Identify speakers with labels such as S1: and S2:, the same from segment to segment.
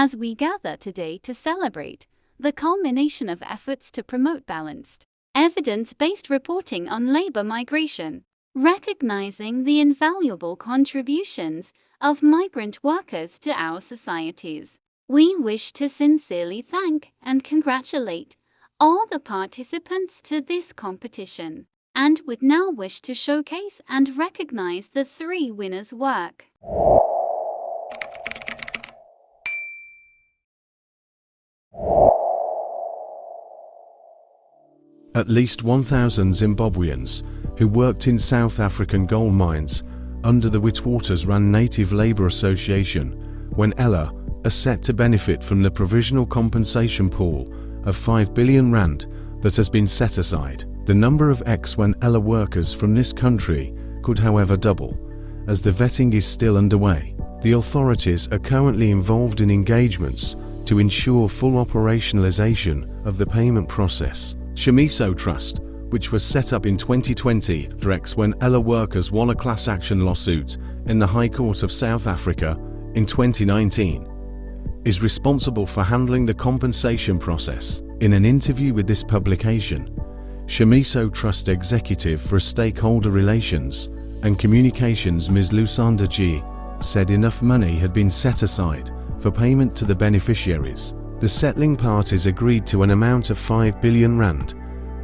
S1: as we gather today to celebrate the culmination of efforts to promote balanced, evidence-based reporting on labor migration, recognizing the invaluable contributions of migrant workers to our societies. We wish to sincerely thank and congratulate all the participants to this competition, and would now wish to showcase and recognize the 3 winners' work.
S2: At least 1,000 Zimbabweans who worked in South African gold mines under the Witwatersrand Native Labour Association, UNHCR, are set to benefit from the provisional compensation pool of R5 billion that has been set aside. The number of ex-UNHCR workers from this country could, however, double, as the vetting is still underway. The authorities are currently involved in engagements to ensure full operationalization of the payment process. Shimiso Trust, which was set up in 2020 after ex-UNHCR workers won a class action lawsuit in the High Court of South Africa in 2019, is responsible for handling the compensation process. In an interview with this publication, Shimiso Trust Executive for Stakeholder Relations and Communications Ms. Lusanda G said enough money had been set aside for payment to the beneficiaries. The settling parties agreed to an amount of R5 billion.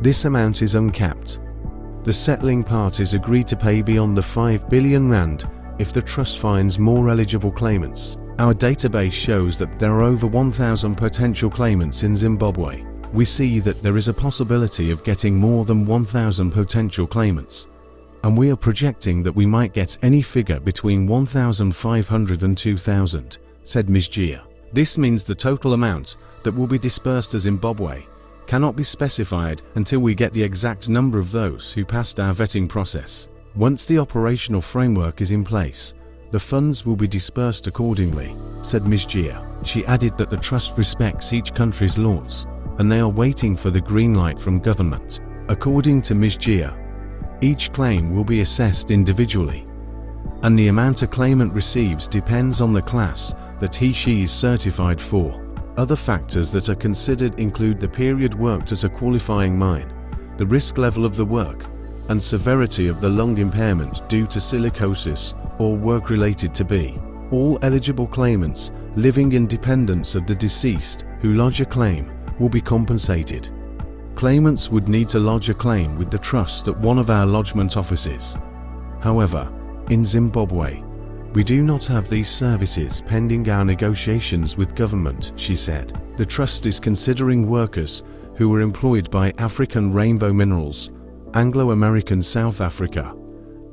S2: This amount is uncapped. The settling parties agreed to pay beyond the R5 billion if the trust finds more eligible claimants. Our database shows that there are over 1,000 potential claimants in Zimbabwe. We see that there is a possibility of getting more than 1,000 potential claimants, and we are projecting that we might get any figure between 1,500 and 2,000, said Ms. Gia. This means the total amount that will be dispersed to Zimbabwe cannot be specified until we get the exact number of those who passed our vetting process. Once the operational framework is in place, the funds will be dispersed accordingly, said Ms. Gia. She added that the trust respects each country's laws, and they are waiting for the green light from government. According to Ms. Gia, each claim will be assessed individually, and the amount a claimant receives depends on the class that he/she is certified for. Other factors that are considered include the period worked at a qualifying mine, the risk level of the work, and severity of the lung impairment due to silicosis or work related to B. All eligible claimants living in dependence of the deceased who lodge a claim will be compensated. Claimants would need to lodge a claim with the trust at one of our lodgement offices. However, in Zimbabwe, we do not have these services pending our negotiations with government, she said. The trust is considering workers who were employed by African Rainbow Minerals, Anglo-American South Africa,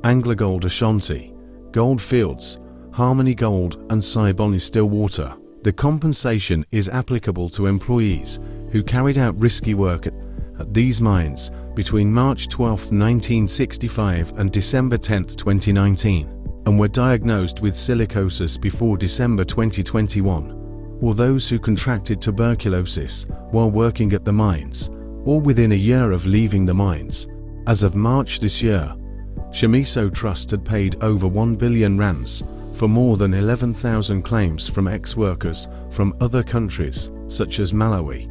S2: AngloGold Ashanti, Gold Fields, Harmony Gold and Siboney Stillwater. The compensation is applicable to employees who carried out risky work at these mines between March 12, 1965 and December 10, 2019, and were diagnosed with silicosis before December 2021, or those who contracted tuberculosis while working at the mines, or within a year of leaving the mines. As of March this year, Shimiso Trust had paid over R1 billion for more than 11,000 claims from ex-workers from other countries, such as Malawi,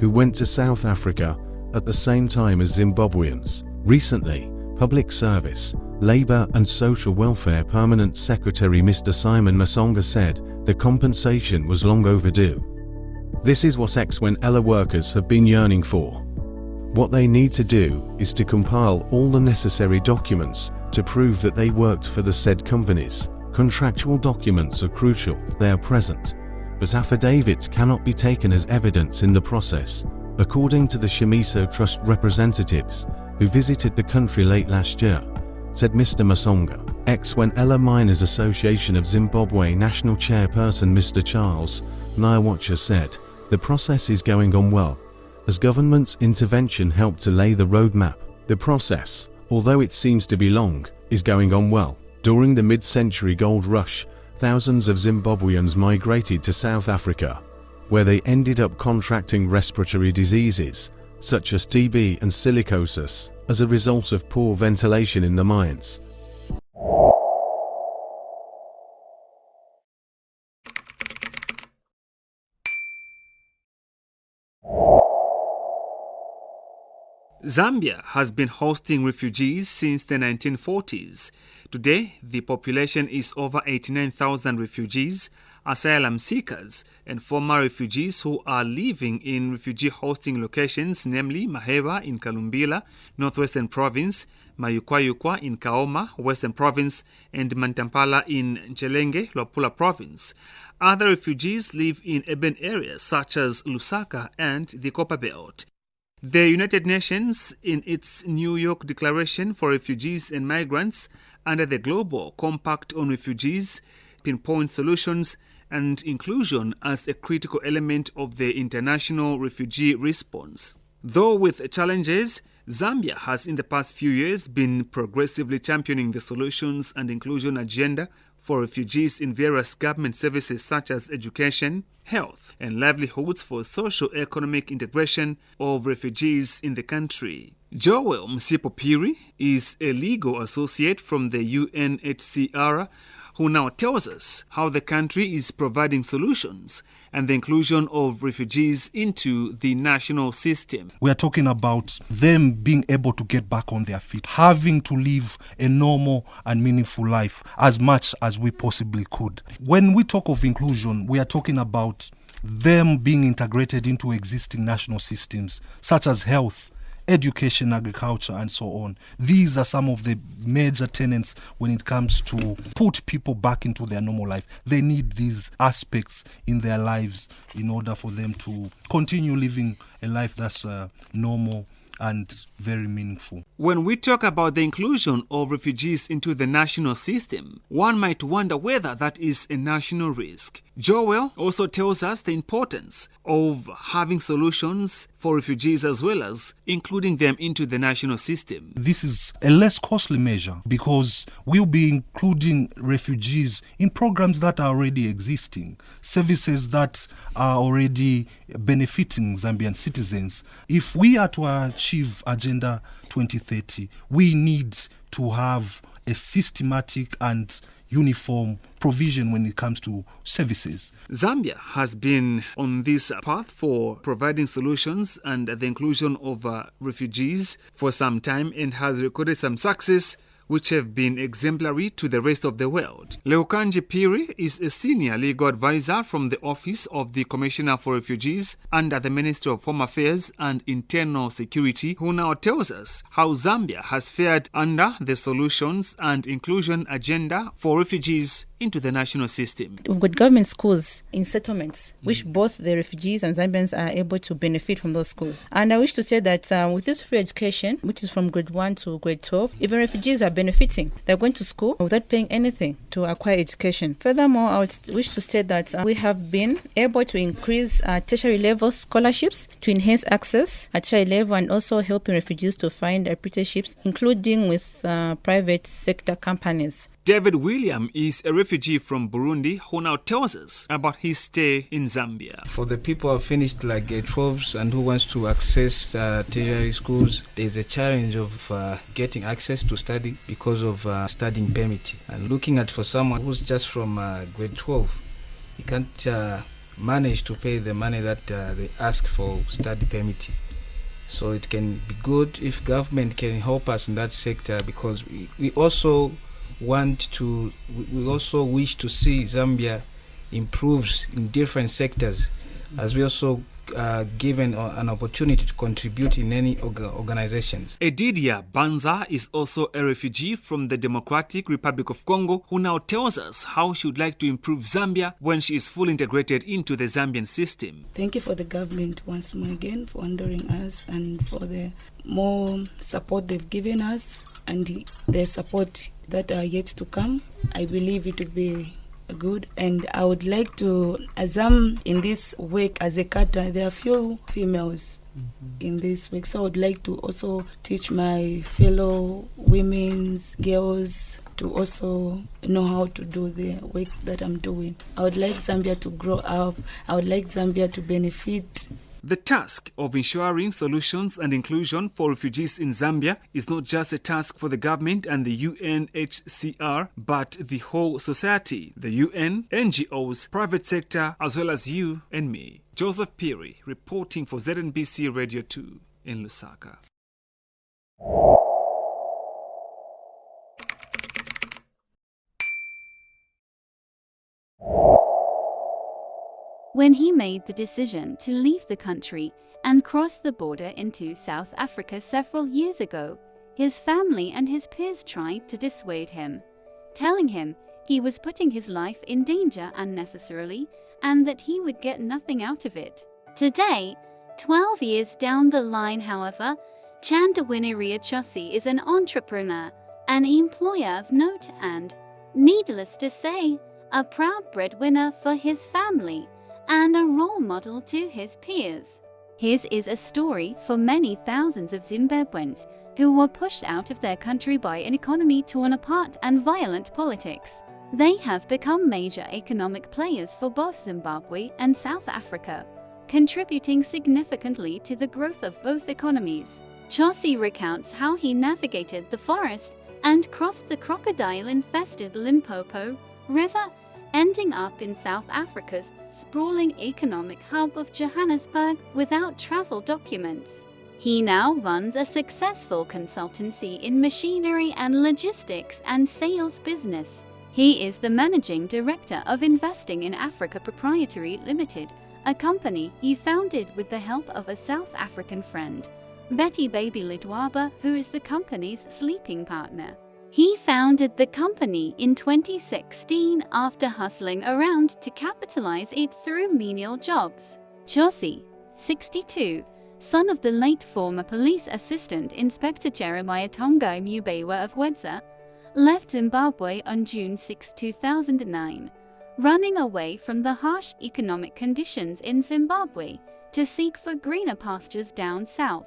S2: who went to South Africa at the same time as Zimbabweans. Recently, Public Service, Labour and Social Welfare Permanent Secretary Mr. Simon Masonga said the compensation was long overdue. This is what ex-UNHCR workers have been yearning for. What they need to do is to compile all the necessary documents to prove that they worked for the said companies. Contractual documents are crucial, they are present, but affidavits cannot be taken as evidence in the process, according to the Shimiso Trust representatives who visited the country late last year, said Mr. Masonga. Ex-UNHCR Miners Association of Zimbabwe National Chairperson Mr. Charles Nyawacha said, the process is going on well, as government's intervention helped to lay the roadmap. The process, although it seems to be long, is going on well. During the mid-century gold rush, thousands of Zimbabweans migrated to South Africa, where they ended up contracting respiratory diseases, such as TB and silicosis, as a result of poor ventilation in the mines.
S3: Zambia has been hosting refugees since the 1940s. Today, the population is over 89,000 refugees, asylum seekers, and former refugees who are living in refugee hosting locations, namely Maheba in Kalumbila, Northwestern Province, Mayukwayukwa in Kaoma, Western Province, and Mantampala in Chelenge, Luapula Province. Other refugees live in urban areas such as Lusaka and the Copperbelt. The United Nations, in its New York Declaration for Refugees and Migrants under the Global Compact on Refugees, pinpoints solutions and inclusion as a critical element of the international refugee response. Though with challenges, Zambia has in the past few years been progressively championing the solutions and inclusion agenda for refugees in various government services such as education, health, and livelihoods for socio-economic integration of refugees in the country. Joel Msipo-Piri is a legal associate from the UNHCR who now tells us how the country is providing solutions and the inclusion of refugees into the national system.
S4: We are talking about them being able to get back on their feet, having to live a normal and meaningful life as much as we possibly could. When we talk of inclusion, we are talking about them being integrated into existing national systems such as health, education, agriculture, and so on. These are some of the major tenets when it comes to put people back into their normal life. They need these aspects in their lives in order for them to continue living a life that's normal and very meaningful.
S3: When we talk about the inclusion of refugees into the national system, one might wonder whether that is a national risk. Joel also tells us the importance of having solutions for refugees as well as including them into the national system.
S4: This is a less costly measure because we'll be including refugees in programs that are already existing, services that are already benefiting Zambian citizens. If we are to achieve Agenda 2030, we need to have a systematic and uniform provision when it comes to services.
S3: Zambia has been on this path for providing solutions and the inclusion of refugees for some time and has recorded some success which have been exemplary to the rest of the world. Leokanji Piri is a senior legal advisor from the Office of the Commissioner for Refugees under the Ministry of Home Affairs and Internal Security, who now tells us how Zambia has fared under the solutions and inclusion agenda for refugees into the national system.
S5: We've got government schools in settlements, which both the refugees and Zambians are able to benefit from those schools. And I wish to say that with this free education, which is from grade 1 to grade 12, even refugees are benefiting. They're going to school without paying anything to acquire education. Furthermore, I would wish to state that we have been able to increase tertiary level scholarships to enhance access at tertiary level and also helping refugees to find apprenticeships, including with private sector companies.
S3: David William is a refugee from Burundi who now tells us about his stay in Zambia.
S6: For the people who have finished like grade 12s and who wants to access tertiary schools, there's a challenge of getting access to study because of studying permit. And looking at for someone who's just from grade 12, he can't manage to pay the money that they ask for study permit. So it can be good if government can help us in that sector because we also wish to see Zambia improves in different sectors, as we also given an opportunity to contribute in any organizations.
S3: Edidia Banza is also a refugee from the Democratic Republic of Congo who now tells us how she would like to improve Zambia when she is fully integrated into the Zambian system.
S7: Thank you for the government once more again for honoring us and for the more support they've given us and the support that are yet to come. I believe it will be good, and I would like to, as I'm in this work as a cutter, there are few females in this work, so I would like to also teach my fellow women's girls to also know how to do the work that I'm doing. I would like Zambia to grow up. I would like Zambia to benefit.
S3: The task of ensuring solutions and inclusion for refugees in Zambia is not just a task for the government and the UNHCR, but the whole society, the UN, NGOs, private sector, as well as you and me. Joseph Piri, reporting for ZNBC Radio 2 in Lusaka.
S1: When he made the decision to leave the country and cross the border into South Africa several years ago, his family and his peers tried to dissuade him, telling him he was putting his life in danger unnecessarily and that he would get nothing out of it. Today, 12 years down the line, however, Chandawiniria Chosi is an entrepreneur, an employer of note and, needless to say, a proud breadwinner for his family and a role model to his peers. His is a story for many thousands of Zimbabweans who were pushed out of their country by an economy torn apart and violent politics. They have become major economic players for both Zimbabwe and South Africa, contributing significantly to the growth of both economies. Chosi recounts how he navigated the forest and crossed the crocodile-infested Limpopo River, ending up in South Africa's sprawling economic hub of Johannesburg without travel documents. He now runs a successful consultancy in machinery and logistics and sales business. He is the managing director of Investing in Africa Proprietary Limited, a company he founded with the help of a South African friend, Betty Baby Lidwaba, who is the company's sleeping partner. He founded the company in 2016 after hustling around to capitalize it through menial jobs. Chosi, 62, son of the late former police assistant Inspector Jeremiah Tongai Mubewa of Wedza, left Zimbabwe on June 6, 2009, running away from the harsh economic conditions in Zimbabwe to seek for greener pastures down south.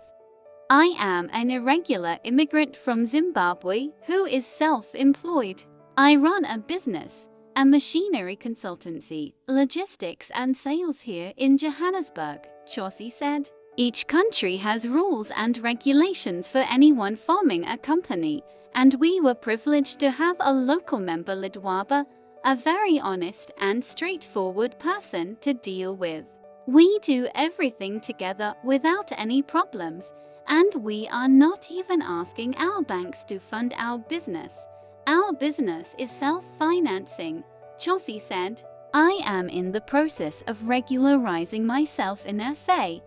S1: I am an irregular immigrant from Zimbabwe who is self-employed. I run a business, a machinery consultancy, logistics and sales here in Johannesburg, Chosi said. Each country has rules and regulations for anyone forming a company, and we were privileged to have a local member, Lidwaba, a very honest and straightforward person to deal with. We do everything together without any problems, and we are not even asking our banks to fund our business. Our business is self-financing, Chosi said. I am in the process of regularizing myself in SA.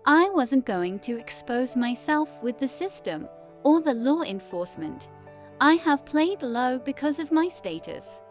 S1: I wasn't going to expose myself with the system or the law enforcement. I have played low because of my status.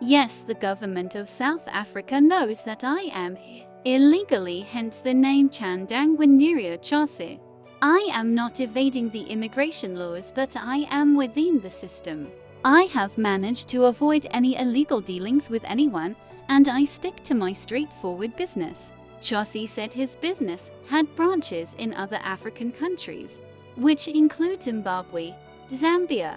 S1: Yes, the government of South Africa knows that I am illegally, hence the name Chandawiniria Chosi. I am not evading the immigration laws, but I am within the system. I have managed to avoid any illegal dealings with anyone, and I stick to my straightforward business. Chosi said his business had branches in other African countries, which include Zimbabwe, Zambia,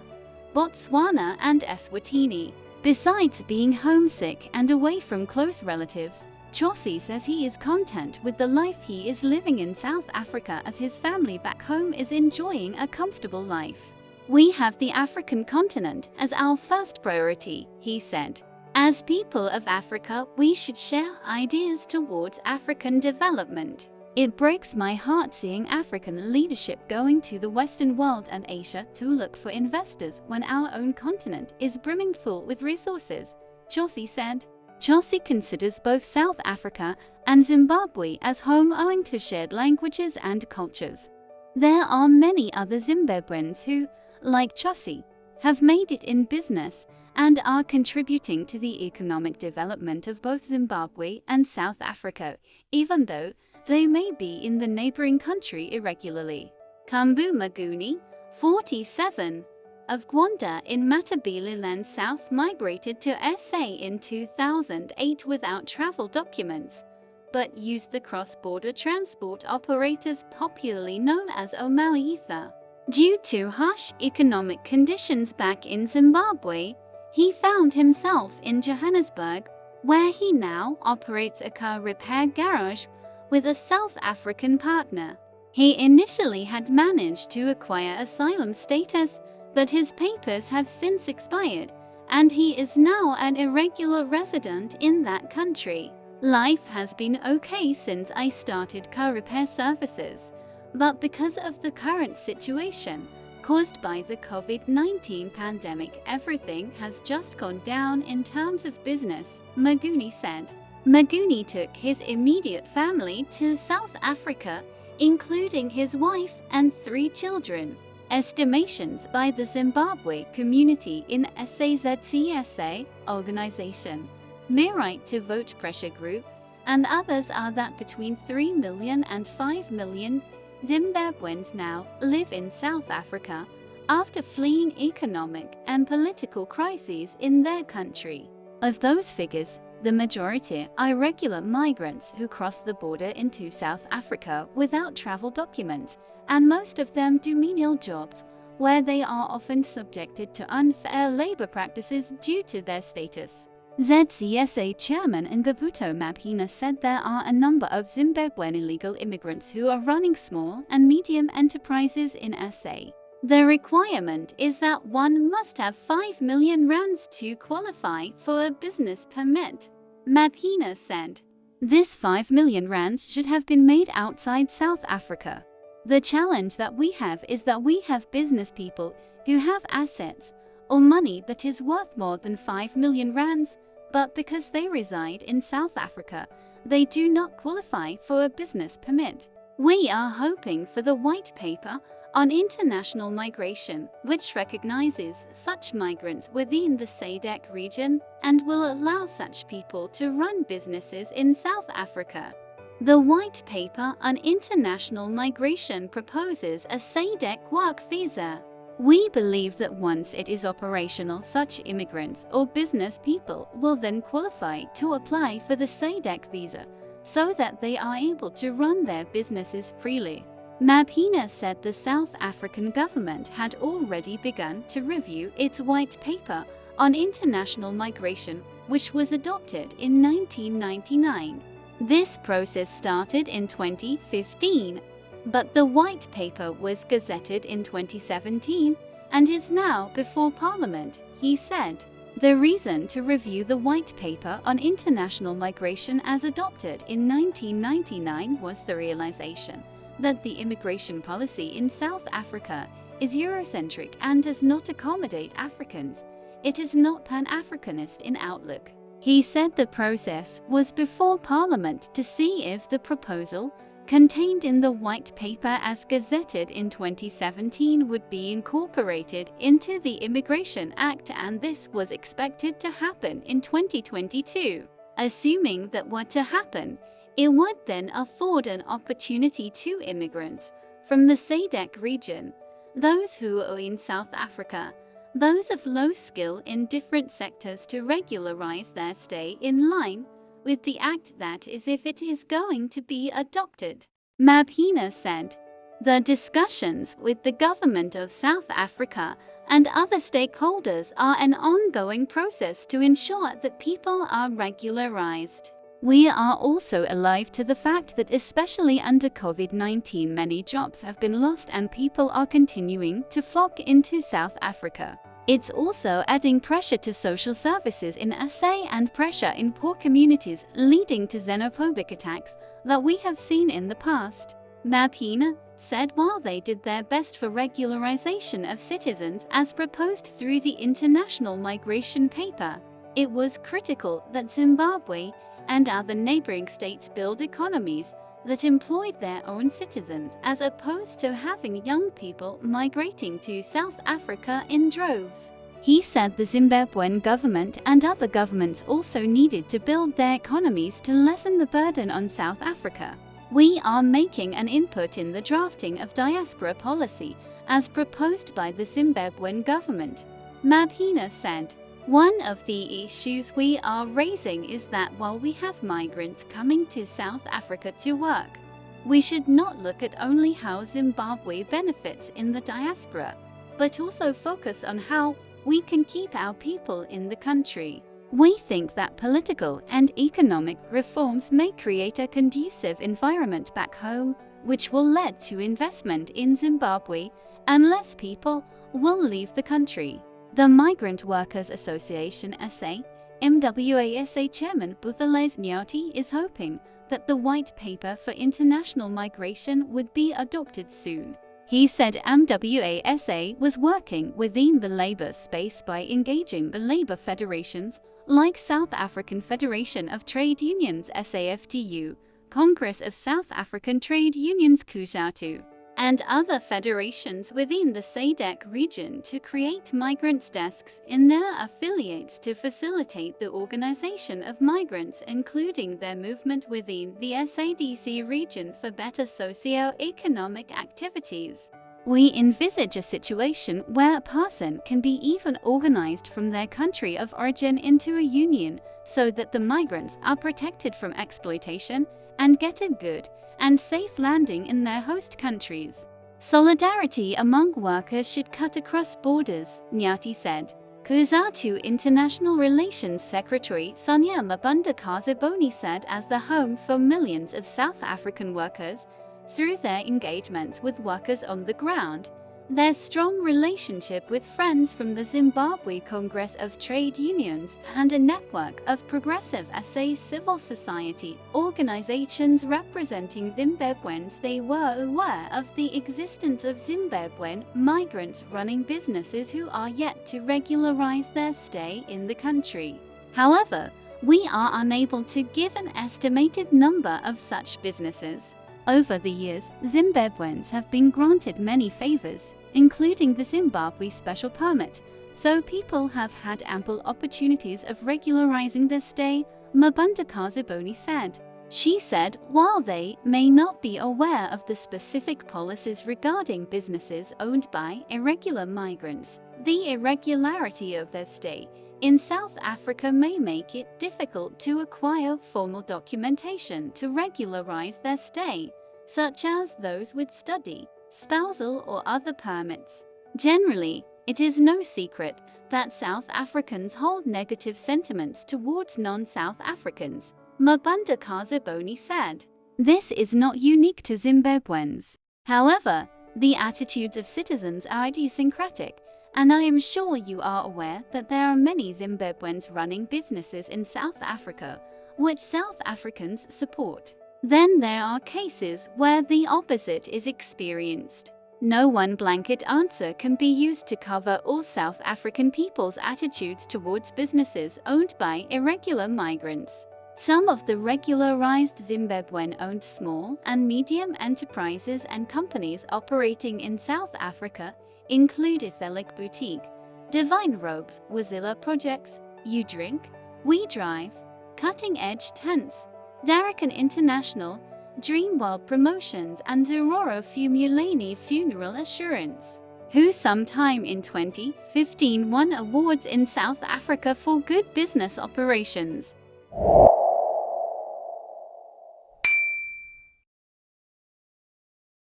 S1: Botswana, and Eswatini. Besides being homesick and away from close relatives, Chosi says he is content with the life he is living in South Africa as his family back home is enjoying a comfortable life. We have the African continent as our first priority, he said. As people of Africa, we should share ideas towards African development. It breaks my heart seeing African leadership going to the Western world and Asia to look for investors when our own continent is brimming full with resources, Chosi said. Chosi considers both South Africa and Zimbabwe as home owing to shared languages and cultures. There are many other Zimbabweans who, like Chosi, have made it in business and are contributing to the economic development of both Zimbabwe and South Africa, even though they may be in the neighboring country irregularly. Kambu Maguni, 47, of Gwanda in Matabeleland South migrated to SA in 2008 without travel documents, but used the cross-border transport operators popularly known as Omalietha. Due to harsh economic conditions back in Zimbabwe, he found himself in Johannesburg, where he now operates a car repair garage with a South African partner. He initially had managed to acquire asylum status, but his papers have since expired, and he is now an irregular resident in that country. Life has been okay since I started car repair services, but because of the current situation caused by the COVID-19 pandemic, everything has just gone down in terms of business, Maguni said. Maguni took his immediate family to South Africa, including his wife and 3 children. Estimations by the Zimbabwe community in SADC organization, My Right to Vote Pressure Group, and others are that between 3 million and 5 million Zimbabweans now live in South Africa after fleeing economic and political crises in their country. Of those figures, the majority are irregular migrants who cross the border into South Africa without travel documents, and most of them do menial jobs, where they are often subjected to unfair labor practices due to their status. ZCSA Chairman Ngabuto Mabhina said there are a number of Zimbabwean illegal immigrants who are running small and medium enterprises in SA. The requirement is that one must have 5 million rands to qualify for a business permit. Mabhina said, this 5 million rands should have been made outside South Africa. The challenge that we have is that we have business people who have assets or money that is worth more than 5 million rands, but because they reside in South Africa, they do not qualify for a business permit. We are hoping for the white paper on international migration, which recognizes such migrants within the SADC region and will allow such people to run businesses in South Africa. The white paper on international migration proposes a SADC work visa. We believe that once it is operational, such immigrants or business people will then qualify to apply for the SADC visa so that they are able to run their businesses freely. Mabhina said the South African government had already begun to review its white paper on international migration, which was adopted in 1999. This process started in 2015. But the white paper was gazetted in 2017 and is now before Parliament, he said. The reason to review the white paper on international migration as adopted in 1999 was the realization that the immigration policy in South Africa is Eurocentric and does not accommodate Africans. It is not Pan-Africanist in outlook. He said the process was before Parliament to see if the proposal contained in the white paper as gazetted in 2017 would be incorporated into the Immigration Act, and this was expected to happen in 2022. Assuming that were to happen, it would then afford an opportunity to immigrants from the SADC region, those who are in South Africa, those of low skill in different sectors, to regularize their stay in line with the act, that is, if it is going to be adopted. Mabhina said, the discussions with the government of South Africa and other stakeholders are an ongoing process to ensure that people are regularized. We are also alive to the fact that especially under COVID-19 many jobs have been lost and people are continuing to flock into South Africa. It's also adding pressure to social services in SA and pressure in poor communities, leading to xenophobic attacks that we have seen in the past. Mabhina said while they did their best for regularization of citizens as proposed through the international migration paper, it was critical that Zimbabwe and other neighboring states build economies that employed their own citizens, as opposed to having young people migrating to South Africa in droves. He said the Zimbabwean government and other governments also needed to build their economies to lessen the burden on South Africa. We are making an input in the drafting of diaspora policy as proposed by the Zimbabwean government, Mabhina said. One of the issues we are raising is that while we have migrants coming to South Africa to work, we should not look at only how Zimbabwe benefits in the diaspora, but also focus on how we can keep our people in the country. We think that political and economic reforms may create a conducive environment back home, which will lead to investment in Zimbabwe, and less people will leave the country. The Migrant Workers Association MWASA Chairman Buthelez Nyati is hoping that the white paper for international migration would be adopted soon. He said MWASA was working within the labor space by engaging the labor federations like South African Federation of Trade Unions SAFTU, Congress of South African Trade Unions COSATU, and other federations within the SADC region to create migrants' desks in their affiliates to facilitate the organization of migrants, including their movement within the SADC region for better socio-economic activities. We envisage a situation where a person can be even organized from their country of origin into a union so that the migrants are protected from exploitation and get a good and safe landing in their host countries. Solidarity among workers should cut across borders, Nyati said. COSATU International Relations Secretary Sonia Mabunda Kaziboni said as the home for millions of South African workers, through their engagements with workers on the ground, their strong relationship with friends from the Zimbabwe Congress of Trade Unions and a network of progressive SA civil society organizations representing Zimbabweans, they were aware of the existence of Zimbabwean migrants running businesses who are yet to regularize their stay in the country. However, we are unable to give an estimated number of such businesses. Over the years, Zimbabweans have been granted many favors, including the Zimbabwe Special Permit, so people have had ample opportunities of regularizing their stay, Mabunda Kaziboni said. She said while they may not be aware of the specific policies regarding businesses owned by irregular migrants, the irregularity of their stay in South Africa may make it difficult to acquire formal documentation to regularize their stay, such as those with study, spousal or other permits. Generally, it is no secret that South Africans hold negative sentiments towards non-South Africans, Mabunda Kaziboni said. This is not unique to Zimbabweans. However, the attitudes of citizens are idiosyncratic, and I am sure you are aware that there are many Zimbabweans running businesses in South Africa, which South Africans support. Then there are cases where the opposite is experienced. No one blanket answer can be used to cover all South African people's attitudes towards businesses owned by irregular migrants. Some of the regularized Zimbabwean-owned small and medium enterprises and companies operating in South Africa include Ethelic Boutique, Divine Robes, Wazilla Projects, You Drink, We Drive, Cutting Edge Tents, Darrican International, Dreamworld Promotions and Aurora Fumulani Funeral Assurance, who sometime in 2015 won awards in South Africa for good business operations.